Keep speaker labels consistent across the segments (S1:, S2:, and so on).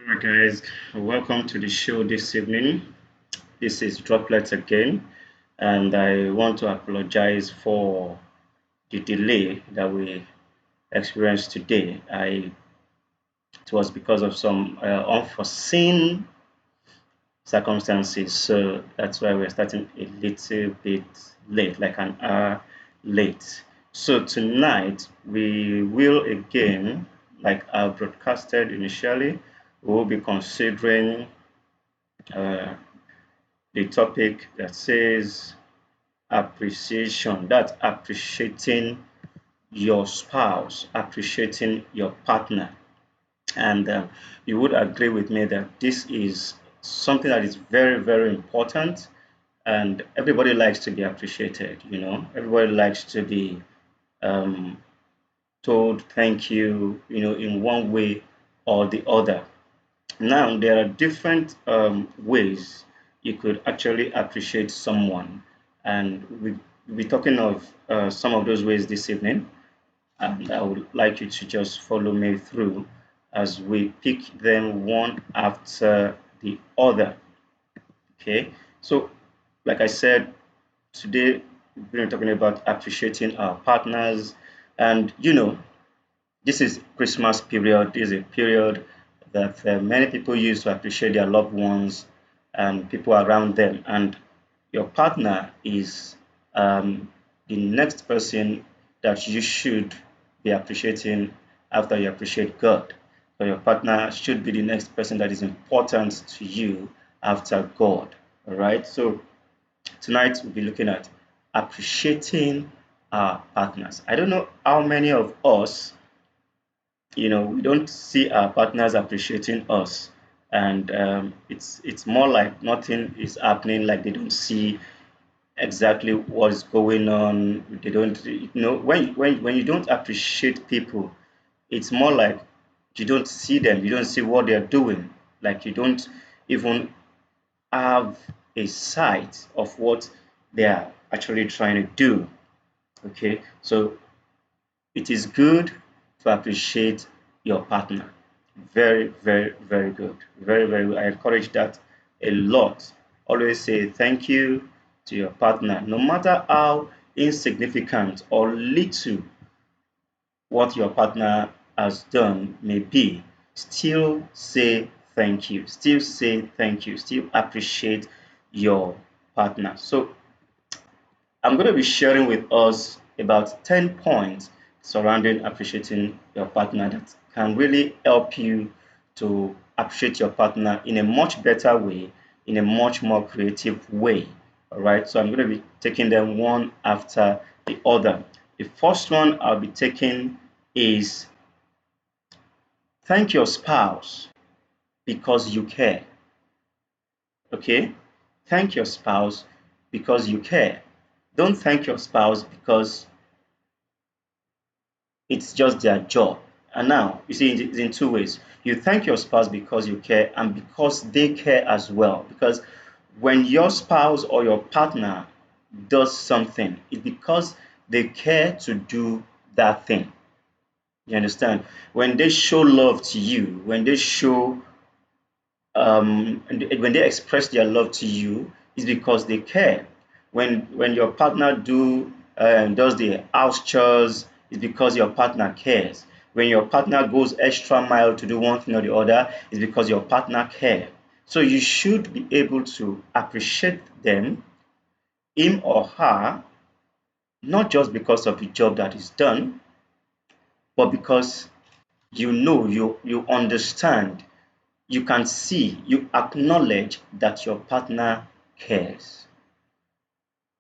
S1: Alright, guys, welcome to the show this evening. This is Droplets again, and I want to apologize for the delay that we experienced today. It was because of some unforeseen circumstances, so that's why we're starting a little bit late, like an hour late. So tonight we will again, like I broadcasted initially, we will be considering uh, the topic that says appreciation. That's appreciating your spouse, appreciating your partner. And you would agree with me that this is something that is very, very important. And everybody likes to be appreciated, everybody likes to be um, told thank you, in one way or the other. Now, there are different ways you could actually appreciate someone, and we'll be talking of some of those ways this evening. And I would like you to just follow me through as we pick them one after the other. Okay, so like I said, today we're going to be talking about appreciating our partners, and this is Christmas period. This is a period that many people use to appreciate their loved ones and people around them. And your partner is the next person that you should be appreciating after you appreciate God. So your partner should be the next person that is important to you after God. All right. So tonight we'll be looking at appreciating our partners. I don't know how many of us we don't see our partners appreciating us, and it's more like nothing is happening, like they don't see exactly what's going on. They don't, when you don't appreciate people, it's more like you don't see them, you don't see what they're doing, like you don't even have a sight of what they are actually trying to do. Okay, so it is good to appreciate your partner. Very, very, very good. Very, very good. I encourage that a lot. Always say thank you to your partner, no matter how insignificant or little what your partner has done may be. Still say thank you. Still say thank you. Still appreciate your partner. So I'm going to be sharing with us about 10 points surrounding appreciating your partner that can really help you to appreciate your partner in a much better way, in a much more creative way. All right, so I'm going to be taking them one after the other. The first one I'll be taking is thank your spouse because you care. Okay, thank your spouse because you care. Don't thank your spouse because it's just their job. And now, you see, it's in two ways. You thank your spouse because you care and because they care as well. Because when your spouse or your partner does something, it's because they care to do that thing. You understand? When they show love to you, when they show, when they express their love to you, it's because they care. When your partner does the house chores, it's because your partner cares. When your partner goes extra mile to do one thing or the other, it's because your partner cares. So you should be able to appreciate them, him or her, not just because of the job that is done, but because you understand, you can see, you acknowledge that your partner cares.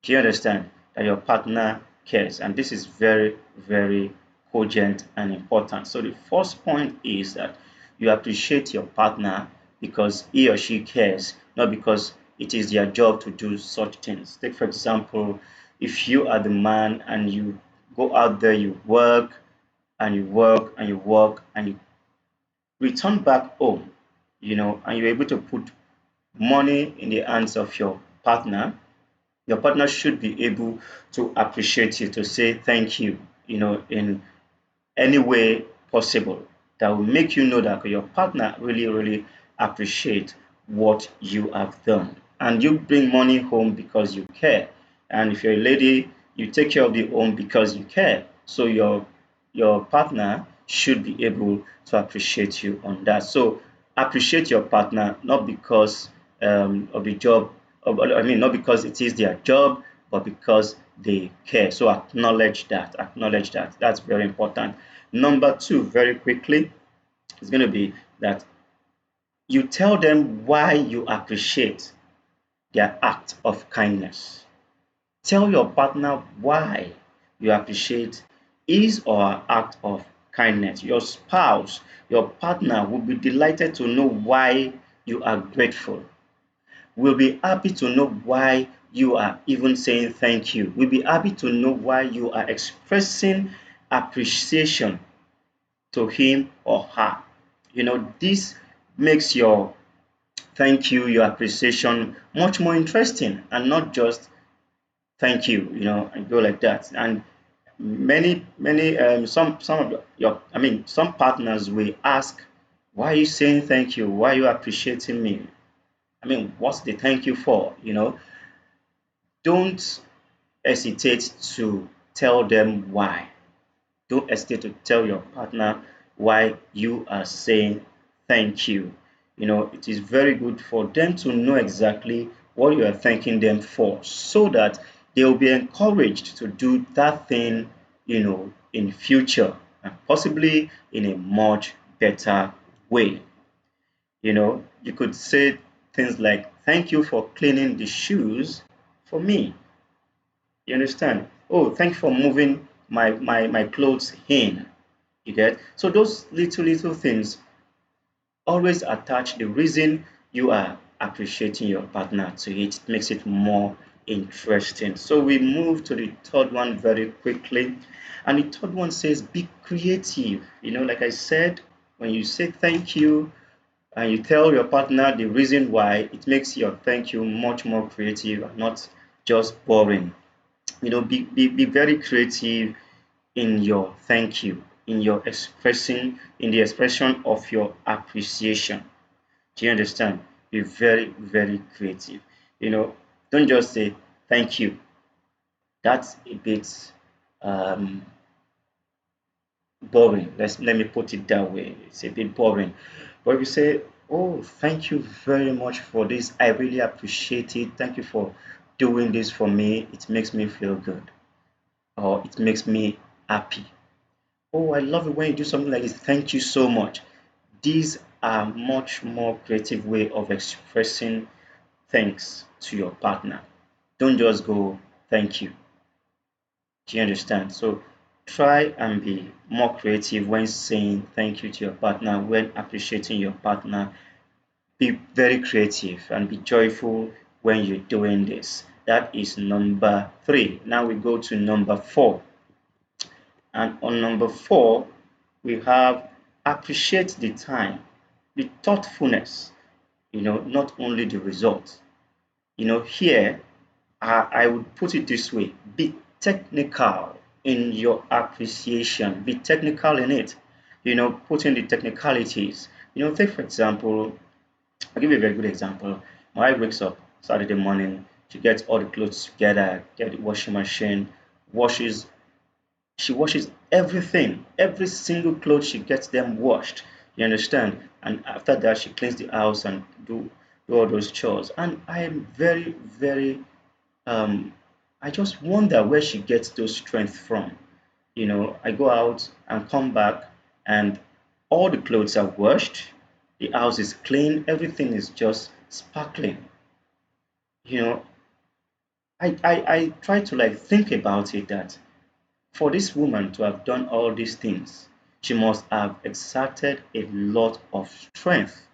S1: Do you understand that your partner cares? And this is very, very cogent and important. So the first point is that you appreciate your partner because he or she cares, not because it is their job to do such things. Take, for example, if you are the man and you go out there, you work and you work and you work and you return back home, and you're able to put money in the hands of your partner should be able to appreciate you, to say thank you, in any way possible. that will make you know that your partner really, really appreciate what you have done. And you bring money home because you care. And if you're a lady, you take care of the home because you care. So your partner should be able to appreciate you on that. So appreciate your partner not because of the job, I mean, not because it is their job, but because they care. So acknowledge that. Acknowledge that. That's very important. Number two, very quickly, is going to be that you tell them why you appreciate their act of kindness. Tell your partner why you appreciate his or her act of kindness. Your spouse, your partner will be delighted to know why you are grateful. Will be happy to know why you are even saying thank you. Will be happy to know why you are expressing appreciation to him or her. This makes your thank you, your appreciation much more interesting and not just thank you, and go like that. And many some of some partners will ask, why are you saying thank you? Why are you appreciating me? I mean, what's the thank you for? Don't hesitate to tell them why. Don't hesitate to tell your partner why you are saying thank you. It is very good for them to know exactly what you are thanking them for so that they will be encouraged to do that thing, in future and possibly in a much better way. You could say things like, thank you for cleaning the shoes for me. You understand? Oh, thank you for moving my clothes in. You get? So those little things always attach the reason you are appreciating your partner to it. It makes it more interesting. So we move to the third one very quickly. And the third one says be creative. Like I said, when you say thank you and you tell your partner the reason why, it makes your thank you much more creative and not just boring. Be very creative in your thank you, in the expression of your appreciation. Do you understand? Be very, very creative. Don't just say thank you. That's a bit um, boring. Let me put it that way. It's a bit boring. But if you say, oh, thank you very much for this. I really appreciate it. Thank you for doing this for me. It makes me feel good. Or it makes me happy. Oh, I love it when you do something like this. Thank you so much. These are much more creative way of expressing thanks to your partner. Don't just go thank you. Do you understand? So try and be more creative when saying thank you to your partner, when appreciating your partner. Be very creative and be joyful when you're doing this. That is number three. Now we go to number four. And on number four, we have appreciate the time, the thoughtfulness, not only the result. Here I would put it this way: be technical in your appreciation, be technical in it, put in the technicalities. Take for example, I'll give you a very good example. My wife wakes up Saturday morning, she gets all the clothes together, get the washing machine, washes she washes everything, every single clothes she gets them washed. You understand? And after that, she cleans the house and do all those chores. And I am very, very um, I just wonder where she gets those strength from. I go out and come back, and all the clothes are washed, the house is clean, everything is just sparkling. You know, I try to like think about it that for this woman to have done all these things, she must have exerted a lot of strength.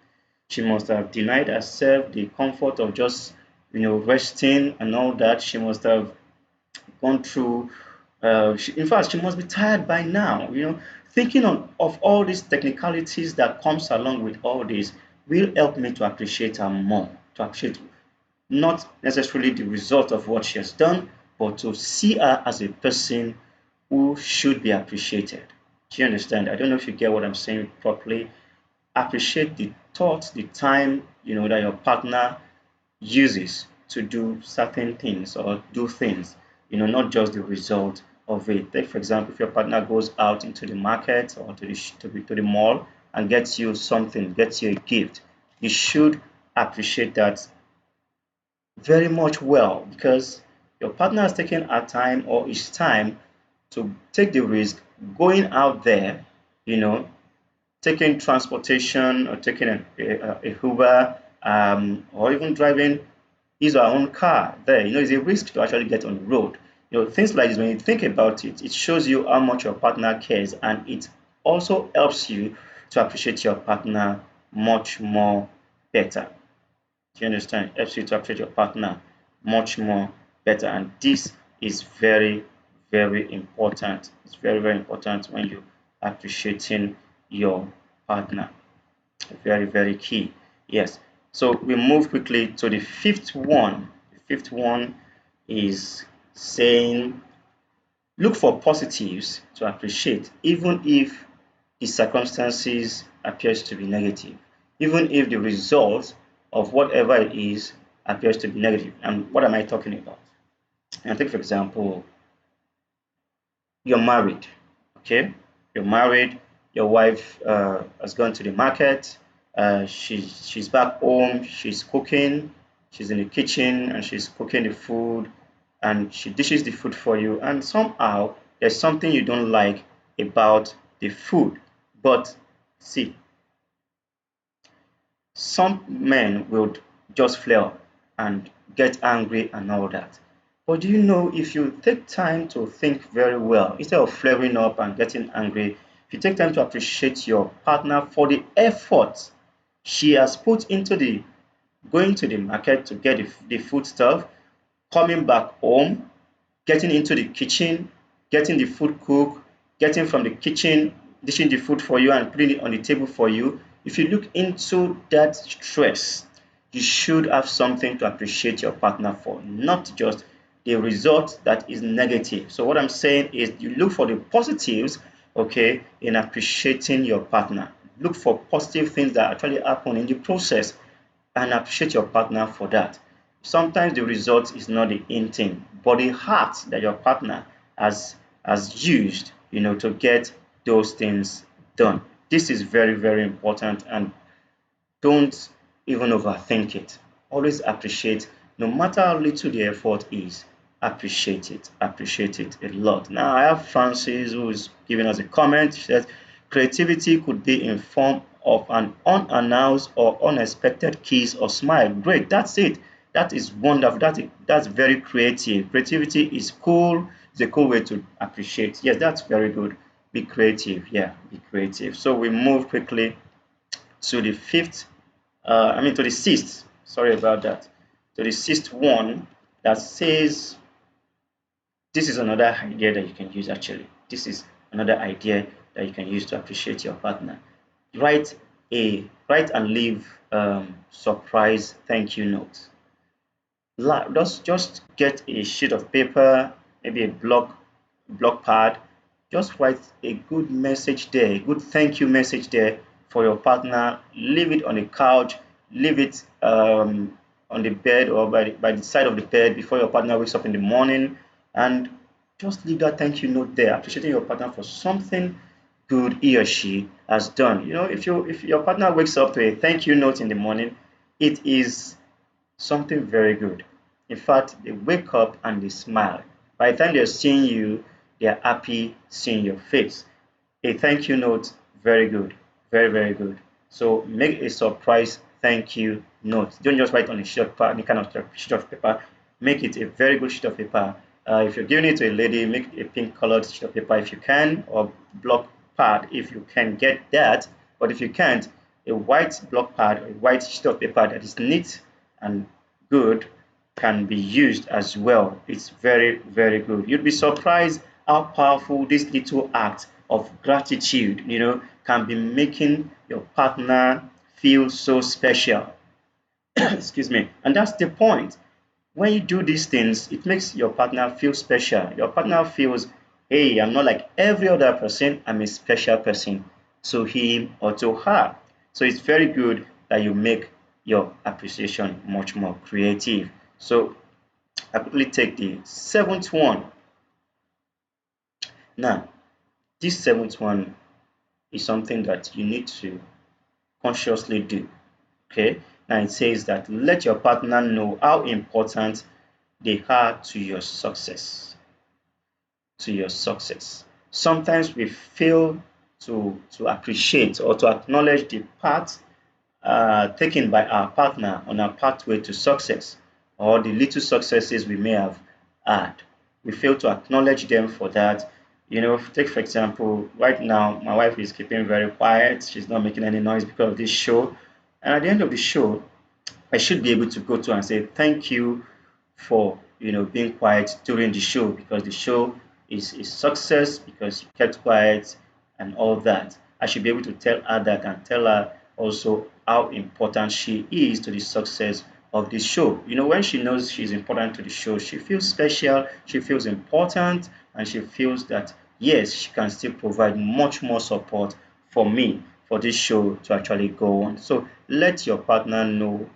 S1: She must have denied herself the comfort of just, resting and all that. She must have gone through, in fact, she must be tired by now. Thinking of all these technicalities that comes along with all this will help me to appreciate her more, to appreciate not necessarily the result of what she has done, but to see her as a person who should be appreciated. Do you understand? I don't know if you get what I'm saying properly. Appreciate the thought, the time, that your partner uses to do certain things or do things, not just the result of it. Take, for example, if your partner goes out into the market or to the mall and gets you something, gets you a gift, you should appreciate that very much well because your partner has taken her time or his time to take the risk going out there, you know, taking transportation or taking a Uber or even driving his or her own car there. It's a risk to actually get on the road. Things like this, when you think about it, it shows you how much your partner cares and it also helps you to appreciate your partner much more better. Do you understand? It helps you to appreciate your partner much more better. And this is very, very important. It's very, very important when you appreciating your partner. Very, very key. Yes. So we move quickly to the fifth one. The fifth one is saying look for positives to appreciate, even if the circumstances appears to be negative, even if the result of whatever it is appears to be negative. And what am I talking about? And take for example, you're married, okay? You're married, your wife has gone to the market, she's back home, she's cooking, she's in the kitchen and she's cooking the food and she dishes the food for you and somehow there's something you don't like about the food. But see, some men will just flare up and get angry and all that. But do you know if you take time to think very well, instead of flaring up and getting angry, if you take time to appreciate your partner for the effort she has put into the going to the market to get the food stuff, coming back home, getting into the kitchen, getting the food cooked, getting from the kitchen, dishing the food for you and putting it on the table for you. If you look into that stress, you should have something to appreciate your partner for, not just the result that is negative. So what I'm saying is you look for the positives, okay, in appreciating your partner. Look for positive things that actually happen in the process and appreciate your partner for that. Sometimes the result is not the end thing, but the heart that your partner has used, to get those things done. This is very, very important and don't even overthink it. Always appreciate, no matter how little the effort is, appreciate it a lot. Now I have Francis who is giving us a comment. She says creativity could be in form of an unannounced or unexpected kiss or smile. Great, that's it. That is wonderful. That's very creative. Creativity is cool. It's a cool way to appreciate. Yes, that's very good. Be creative. Yeah, be creative. So we move quickly to the to the sixth. Sorry about that. To the sixth one that says this is another idea that you can use actually. This is another idea that you can use to appreciate your partner. Write and leave surprise thank you notes. Just get a sheet of paper, maybe a block pad. Just write a good message there, a good thank you message there for your partner. Leave it on the couch, leave it on the bed or by the side of the bed before your partner wakes up in the morning, and just leave that thank you note there, appreciating your partner for something good he or she has done. If your partner wakes up to a thank you note in the morning, it is something very good. In fact, they wake up and they smile. By the time they're seeing you, they are happy seeing your face. A thank you note, very good, very, very good. So make a surprise thank you note. Don't just write on a sheet of paper, any kind of sheet of paper. Make it a very good sheet of paper. If you're giving it to a lady, make a pink colored sheet of paper if you can, or block pad if you can get that. But if you can't, a white block pad, a white sheet of paper that is neat and good can be used as well. It's very, very good. You'd be surprised how powerful this little act of gratitude, can be making your partner feel so special. Excuse me. And that's the point. When you do these things, it makes your partner feel special. Your partner feels hey, I'm not like every other person, I'm a special person to him or to her. So it's very good that you make your appreciation much more creative. So I quickly take the seventh one. Now, this seventh one is something that you need to consciously do. Okay. Now it says that let your partner know how important they are to your success. To your success. Sometimes we fail to appreciate or to acknowledge the part taken by our partner on our pathway to success or the little successes we may have had. We fail to acknowledge them for that. Take for example, right now, my wife is keeping very quiet. She's not making any noise because of this show. And at the end of the show, I should be able to go to and say thank you for being quiet during the show because the show is a success because you kept quiet and all that. I should be able to tell her that and tell her also how important she is to the success of the show. When she knows she's important to the show, she feels special, she feels important, and she feels that yes, she can still provide much more support for me for this show to actually go on. So let your partner know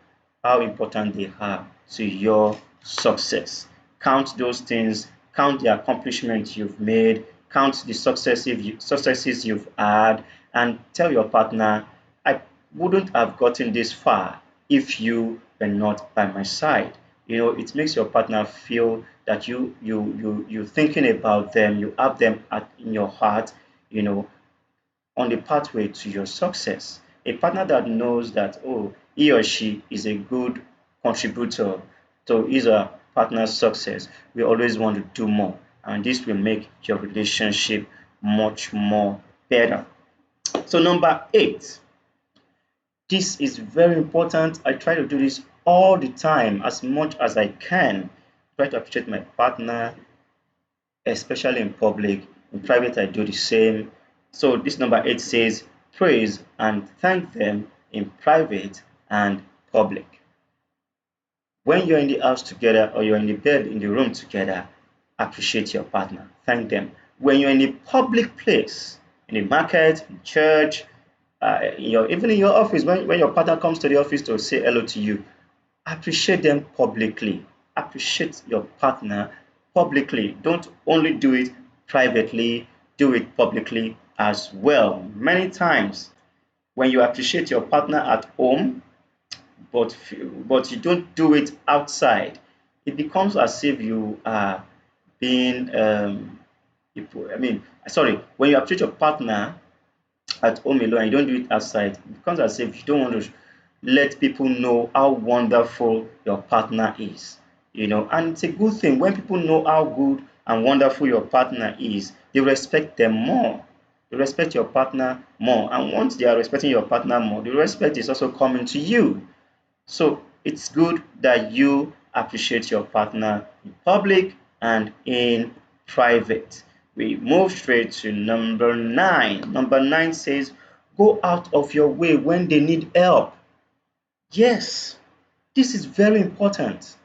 S1: how important they are to your success. Count those things, count the accomplishments you've made, count the successes you've had, and tell your partner, I wouldn't have gotten this far if you were not by my side. It makes your partner feel that you're thinking about them, you have them in your heart, you know, on the pathway to your success. A partner that knows that, oh, he or she is a good contributor to his or her partner's success will always want to do more. And this will make your relationship much more better. So, number 8, this is very important. I try to do this all the time as much as I can. Try to appreciate my partner, especially in public. In private, I do the same. So this number 8 says, praise and thank them in private and public. When you're in the house together or you're in the bed in the room together, appreciate your partner. Thank them. When you're in a public place, in the market, in church, even in your office, when your partner comes to the office to say hello to you, appreciate them publicly. Appreciate your partner publicly. Don't only do it privately, do it publicly as well. Many times, when you appreciate your partner at home, but you don't do it outside, it becomes as if you are being, sorry, when you appreciate your partner at home alone and you don't do it outside, it becomes as if you don't want to let people know how wonderful your partner is. And it's a good thing when people know how good and wonderful your partner is, they respect them more. They respect your partner more. And once they are respecting your partner more, the respect is also coming to you. So it's good that you appreciate your partner in public and in private. We move straight to number 9. Number 9 says, go out of your way when they need help. Yes, this is very important.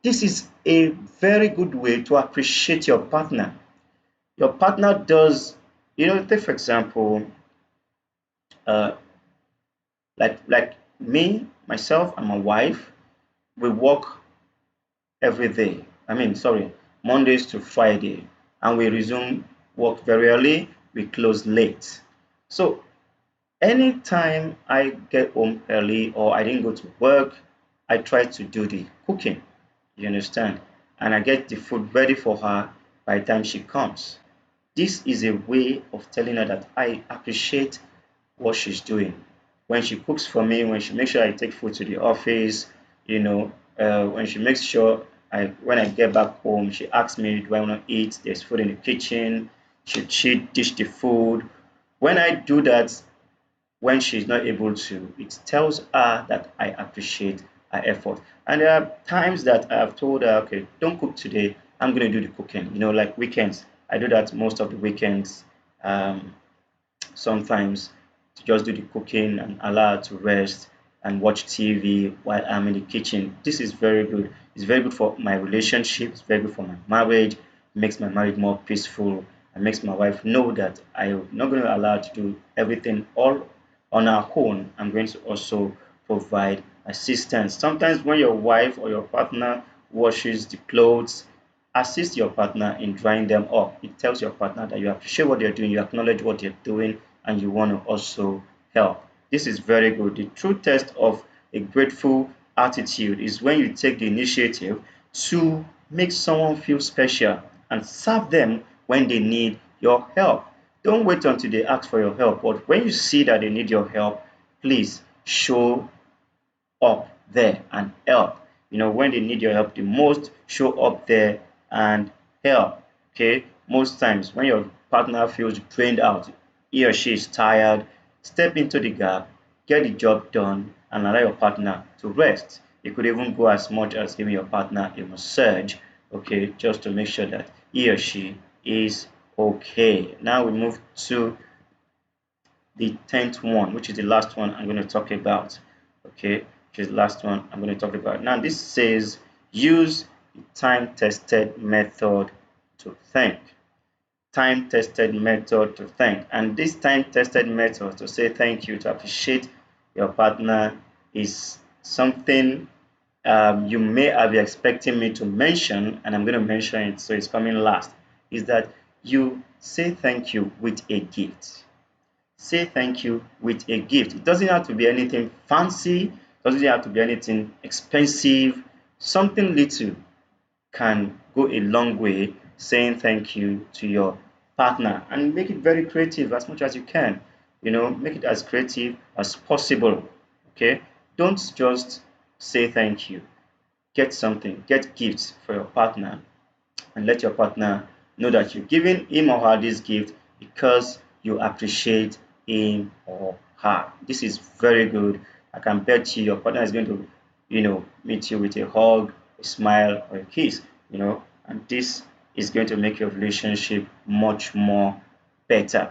S1: This is a very good way to appreciate your partner. Your partner does, take for example, uh, like me, myself, and my wife, we work every day. Mondays to Friday, and we resume work very early. We close late. So anytime I get home early or I didn't go to work, I try to do the cooking. You understand? And I get the food ready for her by the time she comes. This is a way of telling her that I appreciate what she's doing. When she cooks for me, when she makes sure I take food to the office, when she makes sure when I get back home, she asks me, do I want to eat? There's food in the kitchen. She dish the food. When I do that, when she's not able to, it tells her that I appreciate her effort. And there are times that I have told her, okay, don't cook today. I'm going to do the cooking. Like weekends. I do that most of the weekends. Sometimes to just do the cooking and allow her to rest and watch TV while I'm in the kitchen. This is very good. It's very good for my relationship. It's very good for my marriage. makes my marriage more peaceful, and makes my wife know that I'm not going to allow her to do everything all on her own. I'm going to also provide assistance. Sometimes when your wife or your partner washes the clothes, assist your partner in drying them up. It tells your partner that you appreciate what they're doing, you acknowledge what they're doing, and you want to also help. This is very good. The true test of a grateful attitude is when you take the initiative to make someone feel special and serve them when they need your help. Don't wait until they ask for your help, but when you see that they need your help, please show up there and help. When they need your help the most, show up there and help. Okay, most times when your partner feels drained out, he or she is tired, step into the gap, get the job done, and allow your partner to rest. You could even go as much as giving your partner a massage, okay, just to make sure that he or she is okay. Now we move to the 10th one, which is the last one I'm going to talk about. Okay, which is the last one I'm going to talk about. Now, this says use the time tested method to thank. Time tested method to thank. And this time tested method to say thank you, to appreciate your partner, is something you may have been expecting me to mention, and I'm going to mention it, so it's coming last. Is that you say thank you with a gift. Say thank you with a gift. It doesn't have to be anything fancy, doesn't have to be anything expensive. Something little can go a long way saying thank you to your partner, and make it very creative as much as you can. Make it as creative as possible. Okay? Don't just say thank you. Get something, get gifts for your partner, and let your partner know that you're giving him or her this gift because you appreciate him or her. This is very good. I can bet you your partner is going to, meet you with a hug, a smile, or a kiss, and this is going to make your relationship much more better.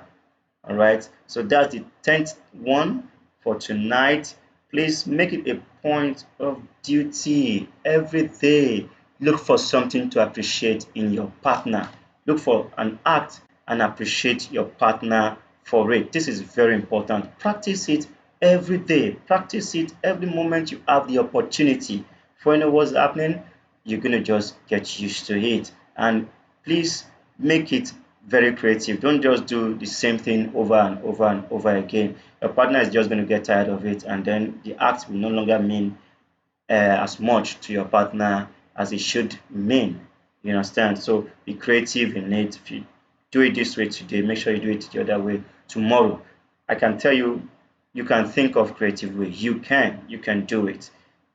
S1: All right, so that's the 10th one for tonight. Please make it a point of duty every day. Look for something to appreciate in your partner. Look for an act and appreciate your partner for it. This is very important. Practice it every day. Practice it every moment you have the opportunity. For what's happening, you're going to just get used to it. And please make it very creative. Don't just do the same thing over and over and over again. Your partner is just going to get tired of it, and then the act will no longer mean as much to your partner as it should mean. You understand? So be creative in it. If you do it this way today, make sure you do it the other way tomorrow. I can tell you, you can think of creative ways. You can do it.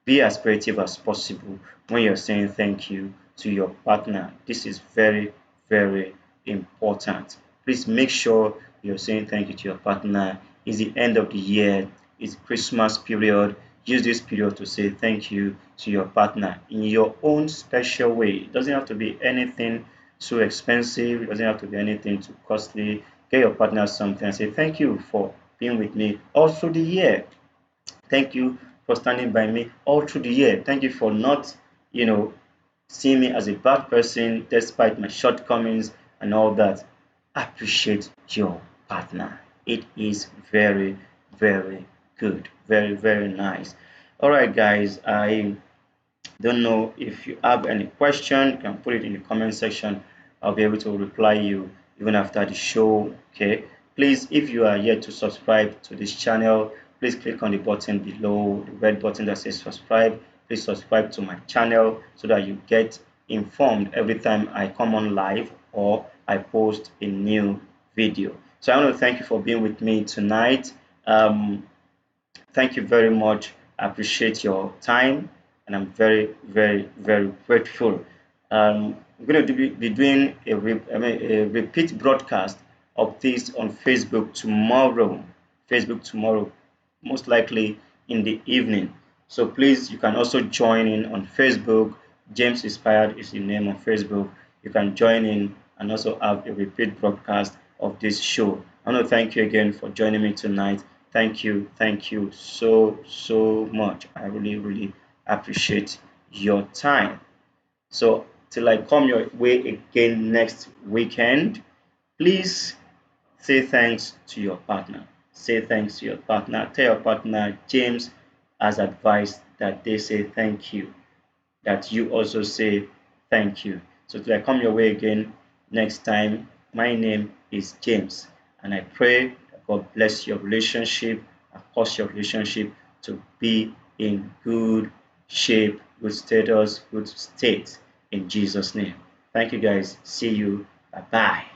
S1: Be as creative as possible when you're saying thank you to your partner. This is very, very important. Please make sure you're saying thank you to your partner. It's the end of the year, it's Christmas period. Use this period to say thank you to your partner in your own special way. It doesn't have to be anything too expensive, it doesn't have to be anything too costly. Get your partner something and say thank you for being with me all through the year. Thank you for standing by me all through the year. Thank you for not, seeing me as a bad person despite my shortcomings and all that. Appreciate your partner. It is very, very good. Very, very nice. All right, guys. I don't know if you have any question. You can put it in the comment section. I'll be able to reply you even after the show. Okay. Please, if you are yet to subscribe to this channel, please click on the button below, the red button that says subscribe. Please subscribe to my channel so that you get informed every time I come on live or I post a new video. So I want to thank you for being with me tonight. Thank you very much. I appreciate your time, and I'm very, very, very grateful. I'm going to be doing a repeat broadcast of this on Facebook tomorrow. Most likely in the evening. So please, you can also join in on Facebook. James Inspired is the name on Facebook. You can join in and also have a repeat broadcast of this show. I want to thank you again for joining me tonight. Thank you so much. I really, really appreciate your time. So till I come your way again next weekend, please say thanks to your partner. Say thanks to your partner. Tell your partner, James has advised that they say thank you, that you also say thank you. So till I come your way again next time, my name is James, and I pray that God bless your relationship and cause your relationship to be in good shape, good status, good state in Jesus' name. Thank you guys. See you. Bye bye.